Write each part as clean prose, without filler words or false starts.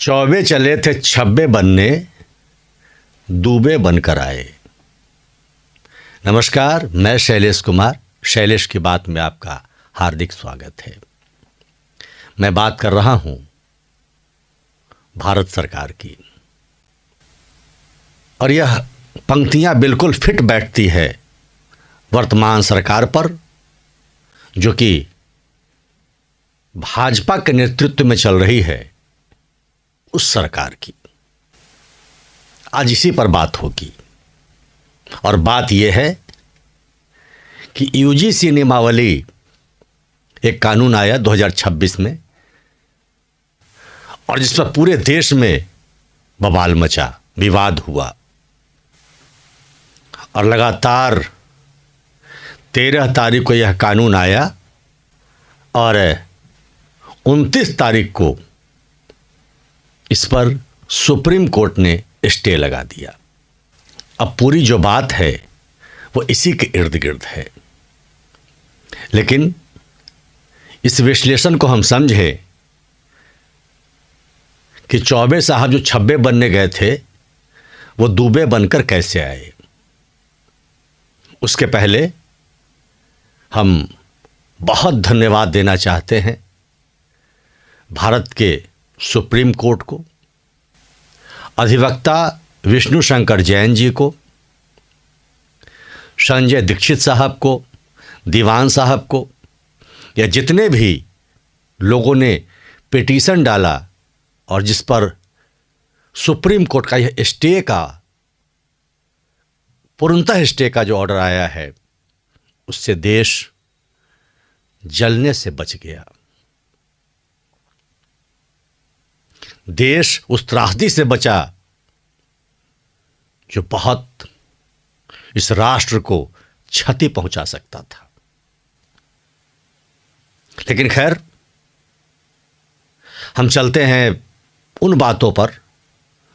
चौबे चले थे छब्बे बनने, दूबे बनकर आए। नमस्कार, मैं शैलेश कुमार। शैलेश की बात में आपका हार्दिक स्वागत है। मैं बात कर रहा हूं भारत सरकार की, और यह पंक्तियां बिल्कुल फिट बैठती है वर्तमान सरकार पर, जो कि भाजपा के नेतृत्व में चल रही है, उस सरकार की। आज इसी पर बात होगी, और बात यह है कि यूजीसी नियमावली एक कानून आया 2026 में, और जिस पर पूरे देश में बवाल मचा, विवाद हुआ, और लगातार 13 तारीख को यह कानून आया और 29 तारीख को इस पर सुप्रीम कोर्ट ने स्टे लगा दिया। अब पूरी जो बात है वो इसी के इर्द गिर्द है, लेकिन इस विश्लेषण को हम समझें कि चौबे साहब जो छब्बे बनने गए थे वो दूबे बनकर कैसे आए। उसके पहले हम बहुत धन्यवाद देना चाहते हैं भारत के सुप्रीम कोर्ट को, अधिवक्ता विष्णु शंकर जैन जी को, संजय दीक्षित साहब को, दीवान साहब को, या जितने भी लोगों ने पिटीशन डाला और जिस पर सुप्रीम कोर्ट का यह स्टे का, पूर्णतः स्टे का जो ऑर्डर आया है, उससे देश जलने से बच गया। देश उस त्रासदी से बचा जो बहुत इस राष्ट्र को क्षति पहुंचा सकता था। लेकिन खैर, हम चलते हैं उन बातों पर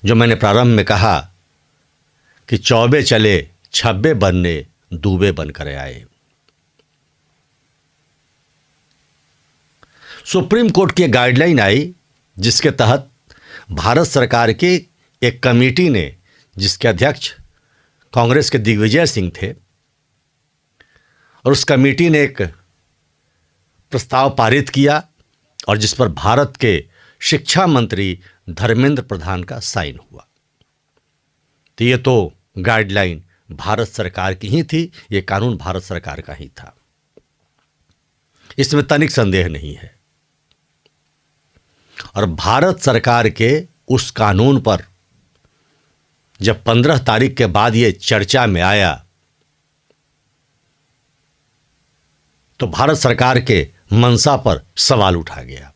जो मैंने प्रारंभ में कहा कि चौबे चले छब्बे बनने, दूबे बनकर आए। सुप्रीम कोर्ट की गाइडलाइन आई, जिसके तहत भारत सरकार की एक कमेटी ने, जिसके अध्यक्ष कांग्रेस के दिग्विजय सिंह थे, और उस कमेटी ने एक प्रस्ताव पारित किया और जिस पर भारत के शिक्षा मंत्री धर्मेंद्र प्रधान का साइन हुआ। तो ये तो गाइडलाइन भारत सरकार की ही थी, ये कानून भारत सरकार का ही था, इसमें तनिक संदेह नहीं है। और भारत सरकार के उस कानून पर जब 15 तारीख के बाद ये चर्चा में आया, तो भारत सरकार के मंशा पर सवाल उठा गया।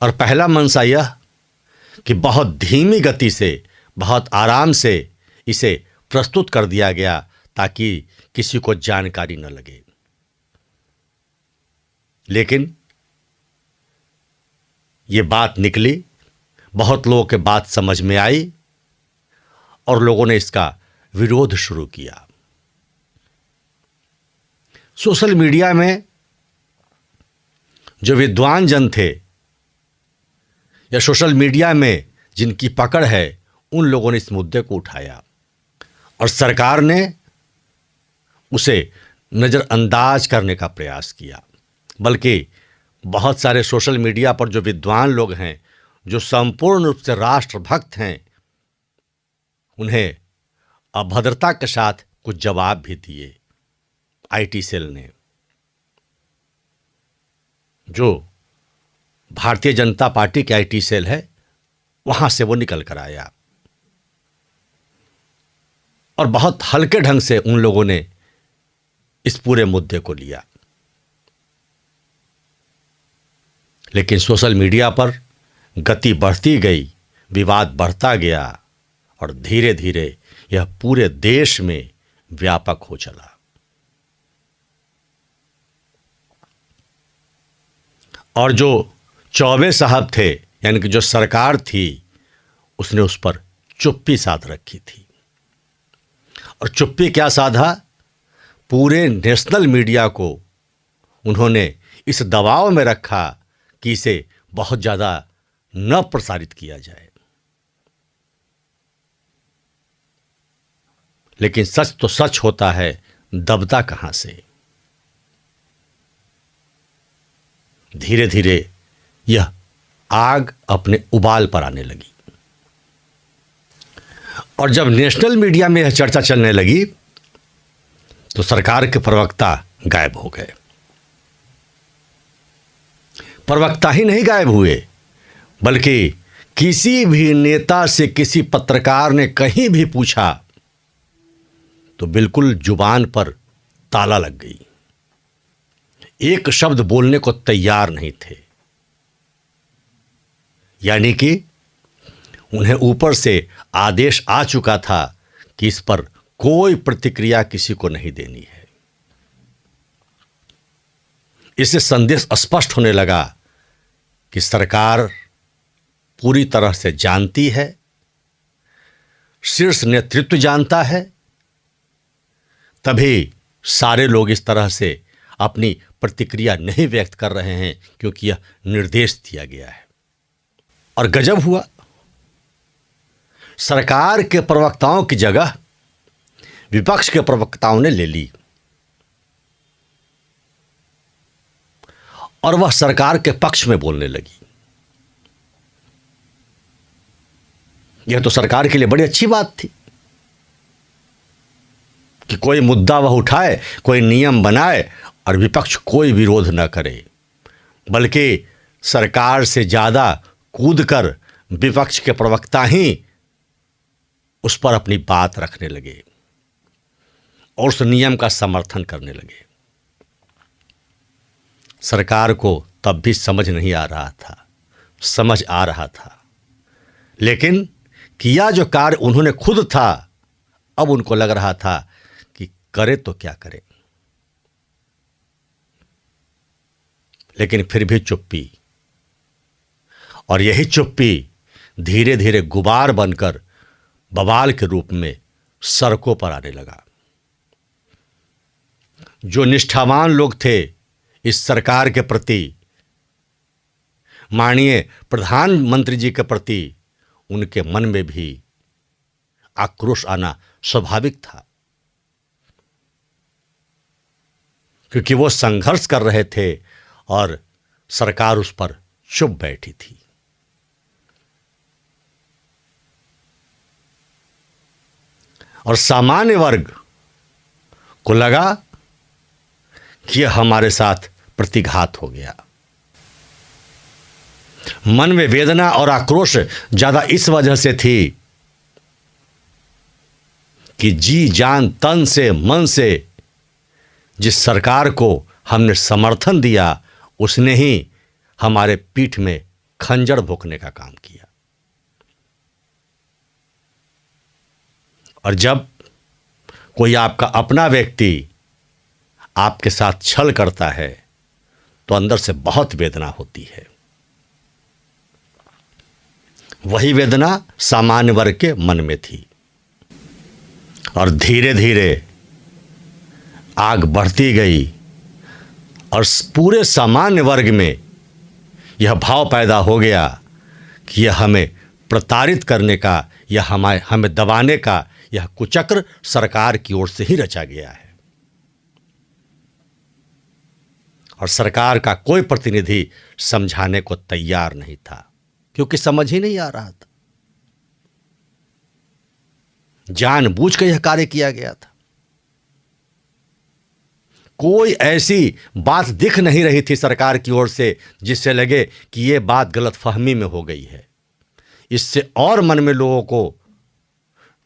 और पहला मंशा यह कि बहुत धीमी गति से, बहुत आराम से इसे प्रस्तुत कर दिया गया ताकि किसी को जानकारी न लगे। लेकिन ये बात निकली, बहुत लोगों के बात समझ में आई और लोगों ने इसका विरोध शुरू किया। सोशल मीडिया में जो विद्वान जन थे या सोशल मीडिया में जिनकी पकड़ है, उन लोगों ने इस मुद्दे को उठाया और सरकार ने उसे नज़रअंदाज करने का प्रयास किया। बल्कि बहुत सारे सोशल मीडिया पर जो विद्वान लोग हैं, जो संपूर्ण रूप से राष्ट्रभक्त हैं, उन्हें अभद्रता के साथ कुछ जवाब भी दिए आईटी सेल ने, जो भारतीय जनता पार्टी की आईटी सेल है, वहां से वो निकल कर आया। और बहुत हल्के ढंग से उन लोगों ने इस पूरे मुद्दे को लिया। लेकिन सोशल मीडिया पर गति बढ़ती गई, विवाद बढ़ता गया और धीरे धीरे यह पूरे देश में व्यापक हो चला। और जो चौबे साहब थे, यानी कि जो सरकार थी, उसने उस पर चुप्पी साध रखी थी। और चुप्पी क्या साधा? पूरे नेशनल मीडिया को उन्होंने इस दबाव में रखा कि इसे बहुत ज़्यादा न प्रसारित किया जाए। लेकिन सच तो सच होता है, दबता कहां से। धीरे धीरे यह आग अपने उबाल पर आने लगी और जब नेशनल मीडिया में यह चर्चा चलने लगी तो सरकार के प्रवक्ता गायब हो गए। प्रवक्ता ही नहीं गायब हुए, बल्कि किसी भी नेता से किसी पत्रकार ने कहीं भी पूछा तो बिल्कुल जुबान पर ताला लग गई। एक शब्द बोलने को तैयार नहीं थे। यानी कि उन्हें ऊपर से आदेश आ चुका था कि इस पर कोई प्रतिक्रिया किसी को नहीं देनी है। इससे संदेश स्पष्ट होने लगा कि सरकार पूरी तरह से जानती है, शीर्ष नेतृत्व जानता है, तभी सारे लोग इस तरह से अपनी प्रतिक्रिया नहीं व्यक्त कर रहे हैं, क्योंकि यह निर्देश दिया गया है। और गजब हुआ, सरकार के प्रवक्ताओं की जगह विपक्ष के प्रवक्ताओं ने ले ली और वह सरकार के पक्ष में बोलने लगी। यह तो सरकार के लिए बड़ी अच्छी बात थी कि कोई मुद्दा वह उठाए, कोई नियम बनाए और विपक्ष कोई विरोध न करे, बल्कि सरकार से ज़्यादा कूदकर विपक्ष के प्रवक्ता ही उस पर अपनी बात रखने लगे और उस नियम का समर्थन करने लगे। सरकार को तब भी समझ नहीं आ रहा था, समझ आ रहा था, लेकिन किया जो कार्य उन्होंने खुद था, अब उनको लग रहा था कि करे तो क्या करे। लेकिन फिर भी चुप्पी, और यही चुप्पी धीरे धीरे गुबार बनकर बवाल के रूप में सड़कों पर आने लगा। जो निष्ठावान लोग थे इस सरकार के प्रति, माननीय प्रधानमंत्री जी के प्रति, उनके मन में भी आक्रोश आना स्वाभाविक था, क्योंकि वो संघर्ष कर रहे थे और सरकार उस पर चुप बैठी थी। और सामान्य वर्ग को लगा कि यह हमारे साथ प्रतिघात हो गया। मन में वेदना और आक्रोश ज्यादा इस वजह से थी कि जी जान तन से मन से जिस सरकार को हमने समर्थन दिया, उसने ही हमारे पीठ में खंजर भोंकने का काम किया। और जब कोई आपका अपना व्यक्ति आपके साथ छल करता है तो अंदर से बहुत वेदना होती है। वही वेदना सामान्य वर्ग के मन में थी और धीरे धीरे आग बढ़ती गई और पूरे सामान्य वर्ग में यह भाव पैदा हो गया कि यह हमें प्रताड़ित करने का, यह हमें दबाने का यह कुचक्र सरकार की ओर से ही रचा गया है। और सरकार का कोई प्रतिनिधि समझाने को तैयार नहीं था, क्योंकि समझ ही नहीं आ रहा था। जानबूझकर यह कार्य किया गया था। कोई ऐसी बात दिख नहीं रही थी सरकार की ओर से जिससे लगे कि यह बात गलतफहमी में हो गई है। इससे और मन में लोगों को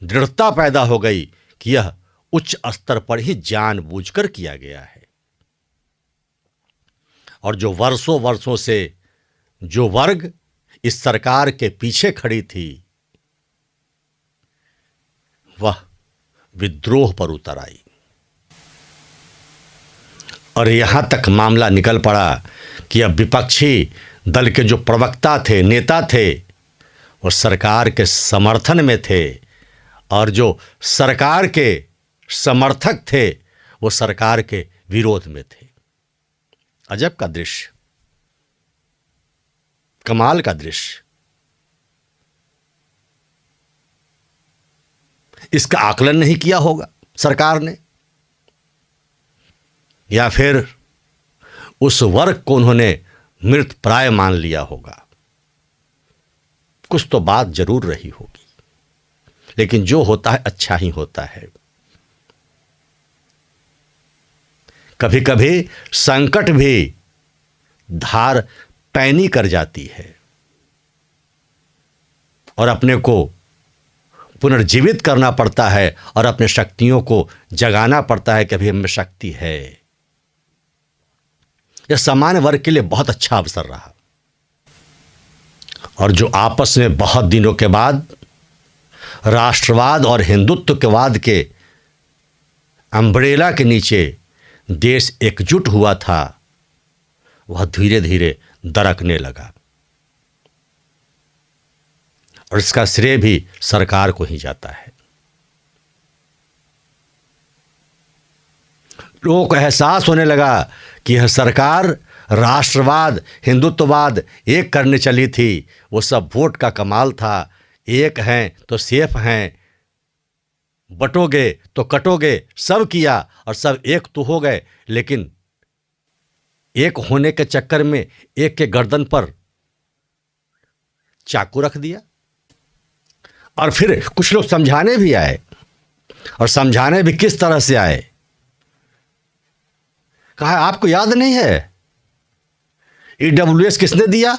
दृढ़ता पैदा हो गई कि यह उच्च स्तर पर ही जानबूझकर किया गया है। और जो वर्षों वर्षों से जो वर्ग इस सरकार के पीछे खड़ी थी, वह विद्रोह पर उतर आई। और यहां तक मामला निकल पड़ा कि अब विपक्षी दल के जो प्रवक्ता थे, नेता थे, वो सरकार के समर्थन में थे और जो सरकार के समर्थक थे वो सरकार के विरोध में थे। अजब का दृश्य, कमाल का दृश्य। इसका आकलन नहीं किया होगा सरकार ने, या फिर उस वर्ग को उन्होंने मृत प्राय मान लिया होगा। कुछ तो बात जरूर रही होगी, लेकिन जो होता है अच्छा ही होता है। कभी कभी संकट भी धार पैनी कर जाती है और अपने को पुनर्जीवित करना पड़ता है और अपने शक्तियों को जगाना पड़ता है कि अभी हमें शक्ति है। यह सामान्य वर्ग के लिए बहुत अच्छा अवसर रहा, और जो आपस में बहुत दिनों के बाद राष्ट्रवाद और हिंदुत्ववाद के अम्ब्रेला के नीचे देश एकजुट हुआ था, वह धीरे धीरे दरकने लगा, और इसका श्रेय भी सरकार को ही जाता है। लोगों को एहसास होने लगा कि यह सरकार राष्ट्रवाद हिंदुत्ववाद एक करने चली थी, वो सब वोट का कमाल था। एक हैं तो सेफ हैं, बटोगे तो कटोगे, सब किया और सब एक तो हो गए, लेकिन एक होने के चक्कर में एक के गर्दन पर चाकू रख दिया। और फिर कुछ लोग समझाने भी आए, और समझाने भी किस तरह से आए। कहा आपको याद नहीं है ईडब्ल्यूएस किसने दिया?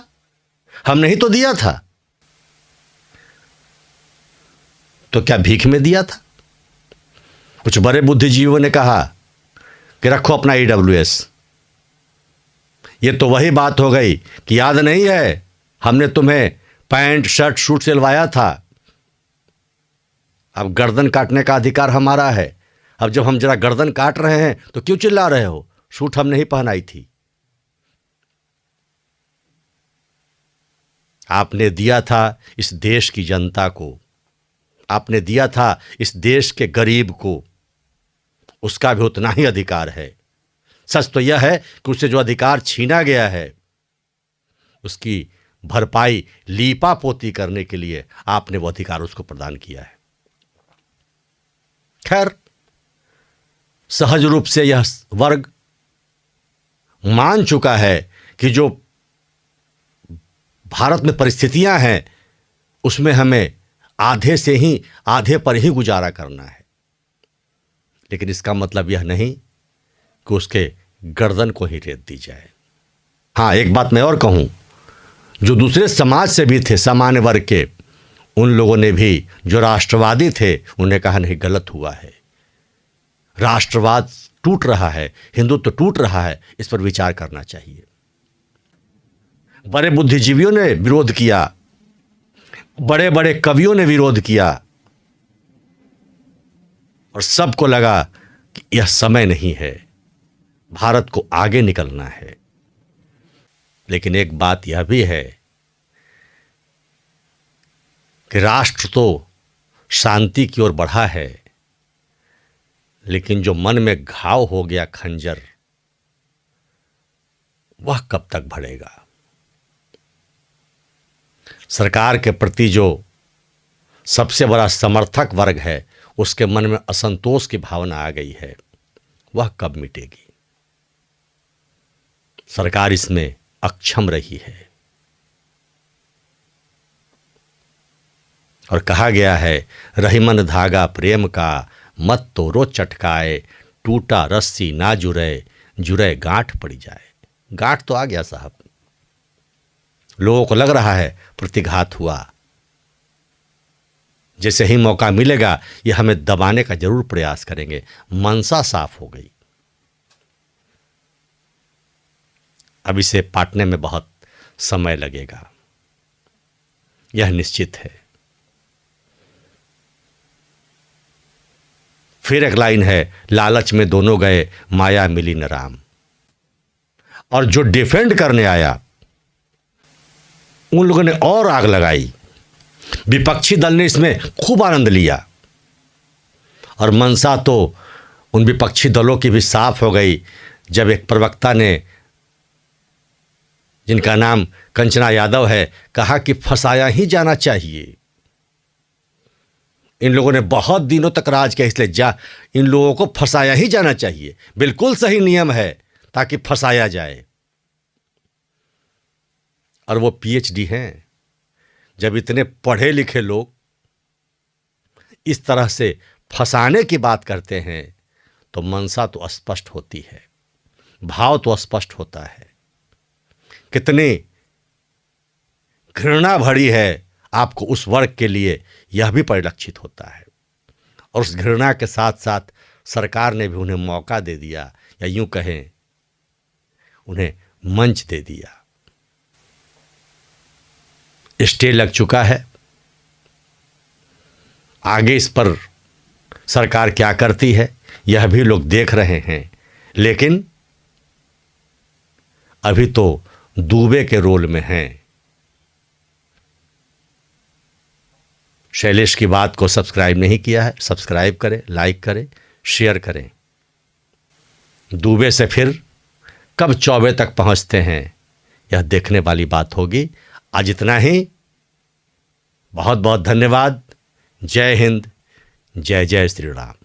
हमने ही तो दिया था। तो क्या भीख में दिया था? कुछ बड़े बुद्धिजीवियों ने कहा कि रखो अपना ईडब्ल्यूएस। ये तो वही बात हो गई कि याद नहीं है हमने तुम्हें पैंट शर्ट सूट सिलवाया था, अब गर्दन काटने का अधिकार हमारा है। अब जब हम जरा गर्दन काट रहे हैं तो क्यों चिल्ला रहे हो? सूट हमने ही पहनाई थी। आपने दिया था इस देश की जनता को, आपने दिया था इस देश के गरीब को, उसका भी उतना ही अधिकार है। सच तो यह है कि उससे जो अधिकार छीना गया है उसकी भरपाई लीपा पोती करने के लिए आपने वो अधिकार उसको प्रदान किया है। खैर, सहज रूप से यह वर्ग मान चुका है कि जो भारत में परिस्थितियां हैं उसमें हमें आधे पर ही गुजारा करना है, लेकिन इसका मतलब यह नहीं कि उसके गर्दन को ही रेत दी जाए। हाँ, एक बात मैं और कहूं, जो दूसरे समाज से भी थे सामान्य वर्ग के, उन लोगों ने भी, जो राष्ट्रवादी थे, उन्हें कहा नहीं, गलत हुआ है, राष्ट्रवाद टूट रहा है, हिंदुत्व टूट रहा है, इस पर विचार करना चाहिए। बड़े बुद्धिजीवियों ने विरोध किया, बड़े बड़े कवियों ने विरोध किया, और सबको लगा कि यह समय नहीं है, भारत को आगे निकलना है। लेकिन एक बात यह भी है कि राष्ट्र तो शांति की ओर बढ़ा है, लेकिन जो मन में घाव हो गया खंजर, वह कब तक बढ़ेगा? सरकार के प्रति जो सबसे बड़ा समर्थक वर्ग है, उसके मन में असंतोष की भावना आ गई है, वह कब मिटेगी? सरकार इसमें अक्षम रही है। और कहा गया है, रहीमन धागा प्रेम का, मत तोड़ो चटकाए, टूटा रस्सी ना जुरे, जुरे गांठ पड़ी जाए। गांठ तो आ गया साहब, लोगों को लग रहा है प्रतिघात हुआ, जैसे ही मौका मिलेगा ये हमें दबाने का जरूर प्रयास करेंगे। मनसा साफ हो गई, अब इसे पाटने में बहुत समय लगेगा, यह निश्चित है। फिर एक लाइन है, लालच में दोनों गए, माया मिली न राम। और जो डिफेंड करने आया उन लोगों ने और आग लगाई। विपक्षी दल ने इसमें खूब आनंद लिया, और मनसा तो उन विपक्षी दलों की भी साफ हो गई जब एक प्रवक्ता ने, जिनका नाम कंचना यादव है, कहा कि फंसाया ही जाना चाहिए। इन लोगों ने बहुत दिनों तक राज किया, इसलिए इन लोगों को फंसाया ही जाना चाहिए। बिल्कुल सही नियम है ताकि फंसाया जाए। और वो पीएचडी हैं। जब इतने पढ़े लिखे लोग इस तरह से फंसाने की बात करते हैं तो मंशा तो स्पष्ट होती है, भाव तो स्पष्ट होता है। कितनी घृणा भरी है आपको उस वर्ग के लिए, यह भी परिलक्षित होता है। और उस घृणा के साथ साथ सरकार ने भी उन्हें मौका दे दिया, या यूं कहें उन्हें मंच दे दिया। स्टे लग चुका है, आगे इस पर सरकार क्या करती है यह भी लोग देख रहे हैं। लेकिन अभी तो दूबे के रोल में हैं। शैलेश की बात को सब्सक्राइब नहीं किया है, सब्सक्राइब करें, लाइक करें, शेयर करें। दूबे से फिर कब चौबे तक पहुंचते हैं यह देखने वाली बात होगी। आज इतना ही। बहुत बहुत धन्यवाद। जय हिंद, जय जय श्री राम।